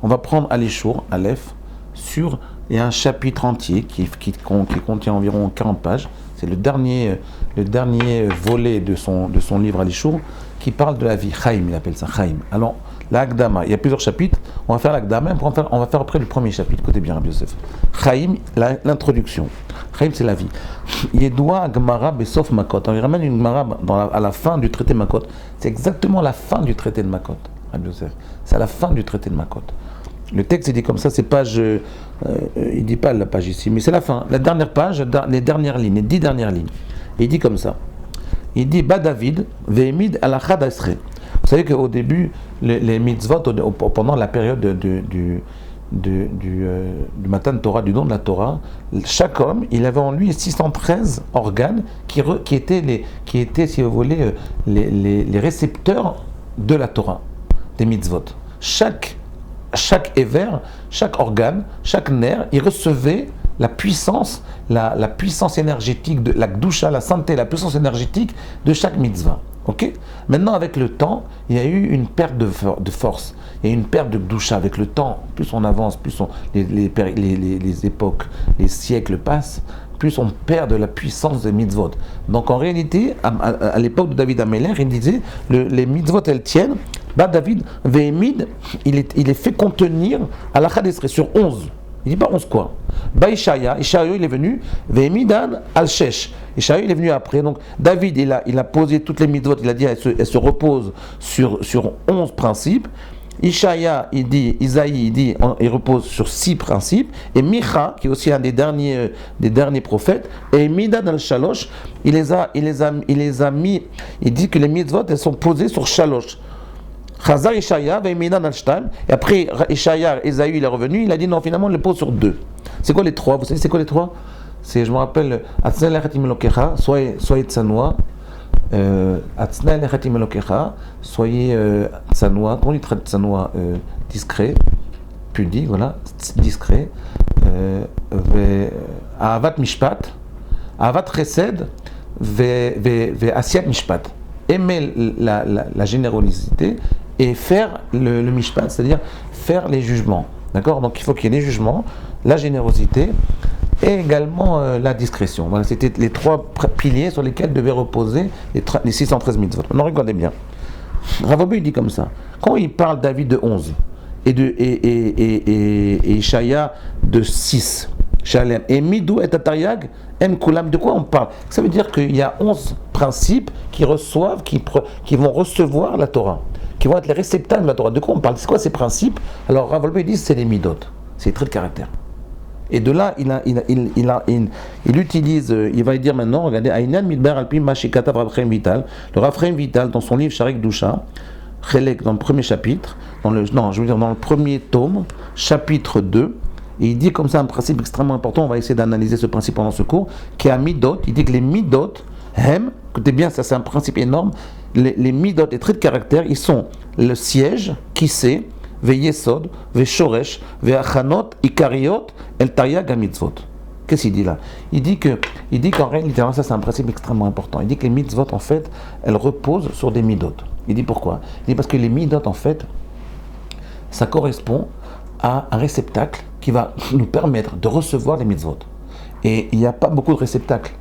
on va prendre Alishour, Aleph, il y a un chapitre entier qui contient environ 40 pages. C'est le dernier volet de son livre Alishour qui parle de la vie. Chaim, il appelle ça Chaim. Alors, l'Agdama, il y a plusieurs chapitres. On va faire l'Agdama, on va faire après le premier chapitre. Écoutez bien, Rabbi Yosef. Chaim, l'introduction. Chaim, c'est la vie. Yedoua Gemara Besof Makot. On lui ramène une Gemara à la fin du traité de Makot. C'est exactement la fin du traité de Makot, Rabbi Yosef. C'est à la fin du traité de Makot. Le texte, il dit comme ça, c'est page. Il dit pas la page ici, mais c'est la fin. La dernière page, les dernières lignes, les 10 dernières lignes. Il dit comme ça. Il dit Ba David, Vehemid alachad asre. Vous savez qu'au début, les mitzvot, pendant la période du Matan Torah, du don de la Torah, chaque homme, il avait en lui 613 organes qui étaient, si vous voulez, les récepteurs de la Torah, des mitzvot. Chaque éver, chaque organe, chaque nerf, il recevait la puissance énergétique de la Gdusha, la sainteté, la puissance énergétique de chaque mitzvah. Ok. Maintenant, avec le temps, il y a eu une perte de force, il y a eu une perte de Gdusha. Avec le temps, plus on avance, plus les époques, les siècles passent, plus on perd de la puissance des mitzvot. Donc en réalité, à l'époque de David Améler, il disait, les mitzvot, elles tiennent. Bah David, Vehemid, il est fait contenir à la Chadesre sur 11. Il dit pas 11 quoi. Bah Ishaïa, il est venu, Vehemidan al-Shesh. Ishaïa, il est venu après. Donc David, il a posé toutes les mitzvot, il a dit, elles se reposent sur 11 principes. Ishaïa, il repose sur 6 principes. Et Micha, qui est aussi un des derniers prophètes, et Midan al-Shalosh, il les a mis, il dit que les mitzvot, elles sont posées sur Shalosh. Chazar Ishaïa, Veiminan al-Shtam, et après Ishaïa, Esaü, il est revenu, il a dit non, finalement, on le pose sur 2. C'est quoi les 3? Vous savez, c'est quoi les 3? Je me rappelle, Atzna lechatim elokecha, soyez tsanoua, Atzna lechatim elokecha, soyez tsanoua, comment on dit tsanoua? Discret, pudique, voilà, discret, Ahavat mishpat, Ahavat chesed, ve asiat mishpat. Aimer la générosité et faire le mishpat, c'est-à-dire faire les jugements. D'accord? Donc il faut qu'il y ait les jugements, la générosité et également la discrétion. Voilà, c'était les 3 piliers sur lesquels devaient reposer les 613 mitzvot. Non, regardez bien. Rav Abaye dit comme ça. Quand il parle David de 11 et Ishaïa de 6, Shalem, et Midou et Tatariag, M. Koulam, de quoi on parle? Ça veut dire qu'il y a 11 principes qui vont recevoir la Torah, qui vont être les réceptacles de la Torah. De quoi on parle? C'est quoi ces principes? Alors Rav Abaye dit c'est les midot, c'est les traits de caractère. Et de là, il utilise, il va dire maintenant, regardez, Aïnan Midber Alpim Mashikata Rav Vital, le Rav Vital dans son livre Sharek Dusha, Chelek, dans le premier chapitre, dans le premier tome, chapitre 2, et il dit comme ça un principe extrêmement important, on va essayer d'analyser ce principe pendant ce cours, qui est à midot, il dit que les midot, écoutez bien, ça c'est un principe énorme, les midot, les traits de caractère, ils sont le siège, kissé, ve-yesod, ve-shoresh, ve-achanot, ikariot, el-taryag ha-mitzvot. Qu'est-ce qu'il dit là? Il dit qu'en réalité, ça c'est un principe extrêmement important, il dit que les mitzvot en fait, elles reposent sur des midot. Il dit pourquoi? Il dit parce que les midot en fait, ça correspond à un réceptacle qui va nous permettre de recevoir les mitzvot. Et il n'y a pas beaucoup de réceptacles.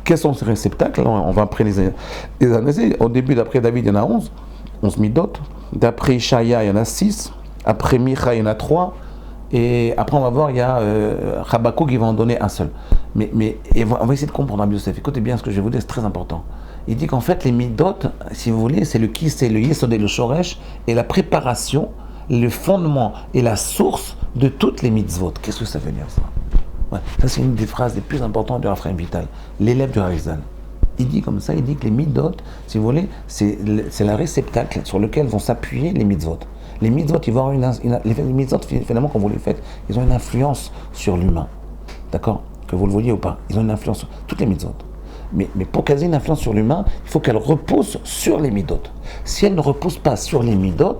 Quels sont ces réceptacles? On va après les analyser. Au début, d'après David, il y en a 11 midot. D'après Ishaïa, il y en a 6. Après Micha, il y en a 3. Et après, on va voir, il y a Habakkuk qui va en donner un seul. Mais on va essayer de comprendre, Rabbi Yosef. Écoutez bien ce que je vais vous dire, c'est très important. Il dit qu'en fait, les midot, si vous voulez, c'est le yesod et le shoresh, et la préparation, le fondement et la source de toutes les mitzvot. Qu'est-ce que ça veut dire ça? Ouais, ça c'est une des phrases les plus importantes du Rav Vital, l'élève du Harizal. Il dit comme ça, il dit que les midot, si vous voulez, c'est la réceptacle sur lequel vont s'appuyer les mitzvot. Les mitzvot, ils vont avoir les mitzvot, finalement, quand vous les faites, ils ont une influence sur l'humain. D'accord? Que vous le voyez ou pas, ils ont une influence sur toutes les mitzvot. Mais pour qu'elles aient une influence sur l'humain, il faut qu'elles reposent sur les midot. Si elles ne reposent pas sur les midot,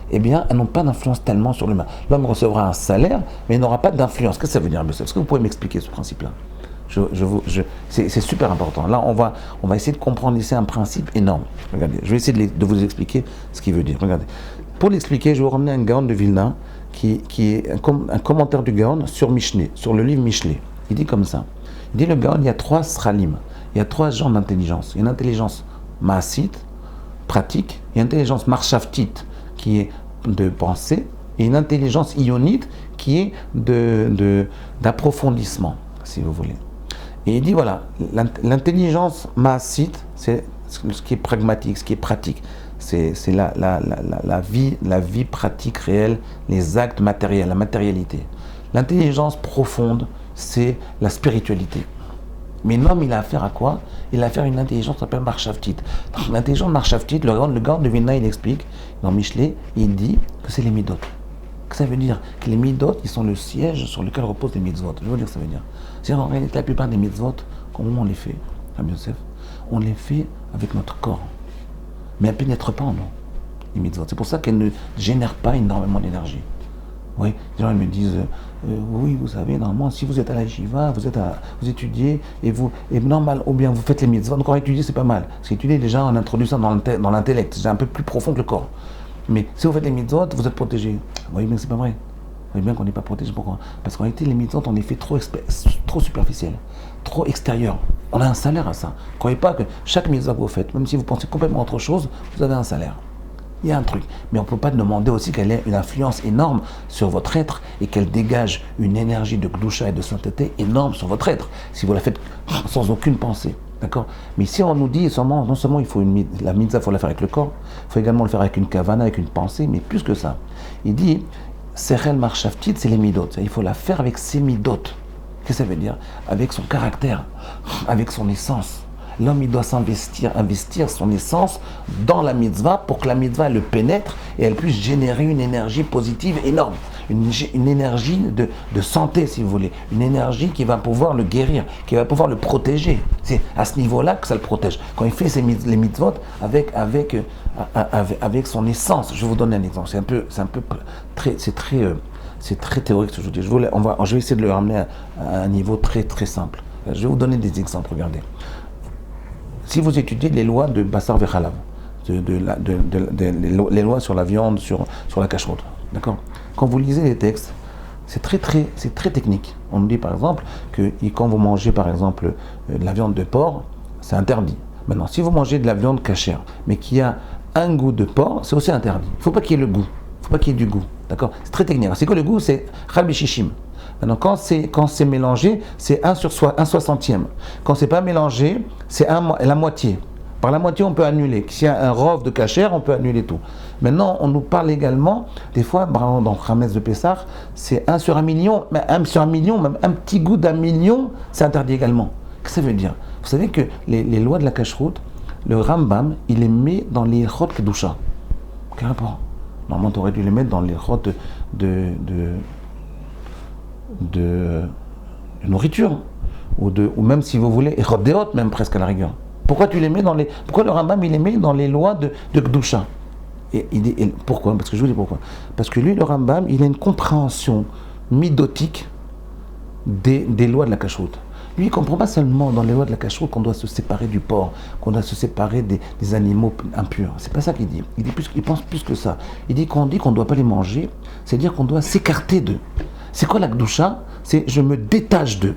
eh bien, elles n'ont pas d'influence tellement sur l'humain. L'homme recevra un salaire, mais il n'aura pas d'influence. Qu'est-ce que ça veut dire, monsieur? Est-ce que vous pouvez m'expliquer ce principe-là? C'est super important. Là, on va essayer de comprendre ici un principe énorme. Regardez, je vais essayer de vous expliquer ce qu'il veut dire. Regardez. Pour l'expliquer, je vais vous ramener un Gaon de Vilna qui est un commentaire du Gaon sur Mishneh, sur le livre Mishneh. Il dit comme ça. Il dit le Gaon, il y a 3 sralim, il y a 3 genres d'intelligence. Il y a une intelligence maasite, pratique, il y a une intelligence marshavtite, qui est de pensée, et une intelligence ionite, qui est d'approfondissement, si vous voulez. Et il dit voilà, l'intelligence maasite, c'est ce qui est pragmatique, ce qui est pratique. C'est la vie pratique réelle, les actes matériels, la matérialité. L'intelligence profonde, c'est la spiritualité. Mais l'homme, il a affaire à quoi? Il a affaire à une intelligence qui s'appelle marshavtite. L'intelligence marshavtite, le Gaon de Vilna, il explique, dans Mishlei, il dit que c'est les midot. Que ça veut dire que les midot, ils sont le siège sur lequel reposent les mitzvot. Je veux dire, ça veut dire. C'est-à-dire, en réalité, la plupart des mitzvot, comment on les fait, Rabbi Yosef, on les fait avec notre corps. Mais elles ne pénètrent pas en nous, les mitzvot. C'est pour ça qu'elles ne génèrent pas énormément d'énergie. Oui, les gens ils me disent, oui, vous savez, normalement, si vous êtes à la Yeshiva, vous étudiez, et normal, ou bien vous faites les mitzvot, donc étudier, c'est pas mal. Parce qu'étudier, déjà, on introduit ça dans l'intellect, c'est un peu plus profond que le corps. Mais si vous faites les mitzvot, vous êtes protégé. Vous voyez bien que c'est pas vrai. Vous voyez bien qu'on n'est pas protégé. Pourquoi? Parce qu'en réalité, les mitzvot, on les fait trop superficiels, trop extérieurs. On a un salaire à ça. Ne croyez pas que chaque mitzvah que vous faites, même si vous pensez complètement autre chose, vous avez un salaire. Il y a un truc. Mais on ne peut pas demander aussi qu'elle ait une influence énorme sur votre être et qu'elle dégage une énergie de Gdusha et de sainteté énorme sur votre être, si vous la faites sans aucune pensée. D'accord? Mais si on nous dit non seulement la mitzvah, il faut la faire avec le corps, il faut également le faire avec une kavana, avec une pensée, mais plus que ça. Il dit, Sechel Marshavtit, c'est les midot. Il faut la faire avec ses midot. Qu'est-ce que ça veut dire? Avec son caractère, avec son essence. L'homme, il doit investir son essence dans la mitzvah pour que la mitzvah le pénètre et elle puisse générer une énergie positive énorme. Une énergie de santé, si vous voulez. Une énergie qui va pouvoir le guérir, qui va pouvoir le protéger. C'est à ce niveau-là que ça le protège. Quand il fait les mitzvot avec son essence. Je vais vous donner un exemple. C'est très théorique ce que je vous dis. Je vais essayer de le ramener à un niveau très très simple. Je vais vous donner des exemples. Regardez. Si vous étudiez les lois de Bassar Vechalav, les lois sur la viande, sur la cacheroute, d'accord? Quand vous lisez les textes, c'est très technique. On nous dit par exemple que quand vous mangez par exemple de la viande de porc, c'est interdit. Maintenant, si vous mangez de la viande cachère, mais qui a un goût de porc, c'est aussi interdit. Il ne faut pas qu'il y ait le goût, il ne faut pas qu'il y ait du goût, d'accord? C'est très technique. C'est quoi le goût? C'est Chal B'Shishim. Maintenant, quand c'est mélangé, c'est 1/60. Quand c'est pas mélangé, c'est la moitié. Par la moitié, on peut annuler. S'il y a un rov de cachère, on peut annuler tout. Maintenant, on nous parle également, des fois, dans Khametz de Pessah, c'est 1/1 million, mais 1/1 million, même un petit goût d'1 million, c'est interdit également. Qu'est-ce que ça veut dire? Vous savez que les lois de la cacheroute, le Rambam, il les met dans les Chot Kedusha. Quel rapport? Normalement, tu aurais dû les mettre dans les Chot de nourriture, ou même si vous voulez, et Rodéot même presque à la rigueur. Pourquoi le Rambam il les met dans les lois de Gdusha? Pourquoi? Parce que je vous dis pourquoi. Parce que lui, le Rambam, il a une compréhension midotique des lois de la cacheroute. Lui, il ne comprend pas seulement dans les lois de la cacheroute qu'on doit se séparer du porc, qu'on doit se séparer des animaux impurs. C'est pas ça qu'il dit. Il pense plus que ça. Il dit qu'on ne doit pas les manger, c'est-à-dire qu'on doit s'écarter d'eux. C'est quoi la Gdusha? C'est je me détache d'eux.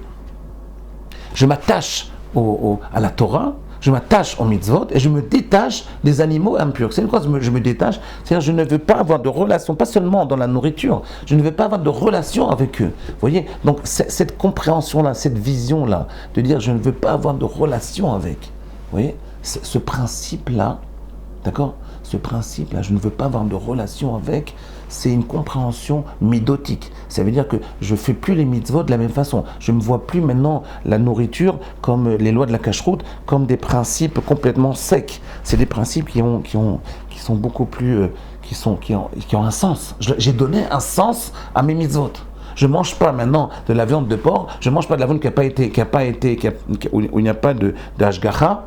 Je m'attache à la Torah, je m'attache aux mitzvot et je me détache des animaux impurs. C'est quoi je me détache? C'est-à-dire je ne veux pas avoir de relation, pas seulement dans la nourriture, je ne veux pas avoir de relation avec eux. Vous voyez? Donc cette compréhension-là, cette vision-là, de dire je ne veux pas avoir de relation avec. Vous voyez? Ce principe-là, d'accord? Ce principe-là, je ne veux pas avoir de relation avec, c'est une compréhension midotique. Ça veut dire que je ne fais plus les mitzvot de la même façon. Je ne me vois plus maintenant la nourriture comme les lois de la cacheroute, comme des principes complètement secs. C'est des principes qui sont beaucoup plus, qui ont un sens. J'ai donné un sens à mes mitzvot. Je ne mange pas maintenant de la viande de porc, je ne mange pas de la viande où il n'y a pas de hashgacha,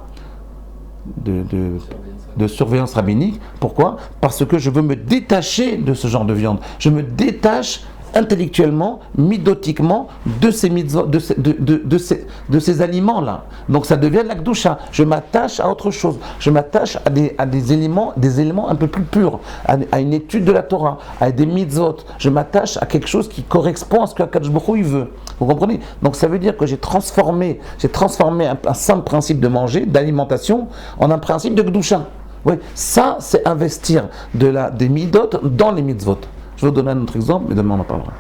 de surveillance rabbinique. Pourquoi? Parce que je veux me détacher de ce genre de viande. Je me détache intellectuellement, midotiquement de ces mitzvot, de ces aliments-là. Donc ça devient la Kedusha. Je m'attache à autre chose. Je m'attache à des éléments un peu plus purs, à une étude de la Torah, à des mitzvot. Je m'attache à quelque chose qui correspond à ce que Akadosh Baruch Hu il veut. Vous comprenez? Donc ça veut dire que j'ai transformé un simple principe de manger, d'alimentation, en un principe de Kedusha. Oui, ça c'est investir des midot dans les mitzvot. Je vais vous donner un autre exemple, mais demain on en parlera.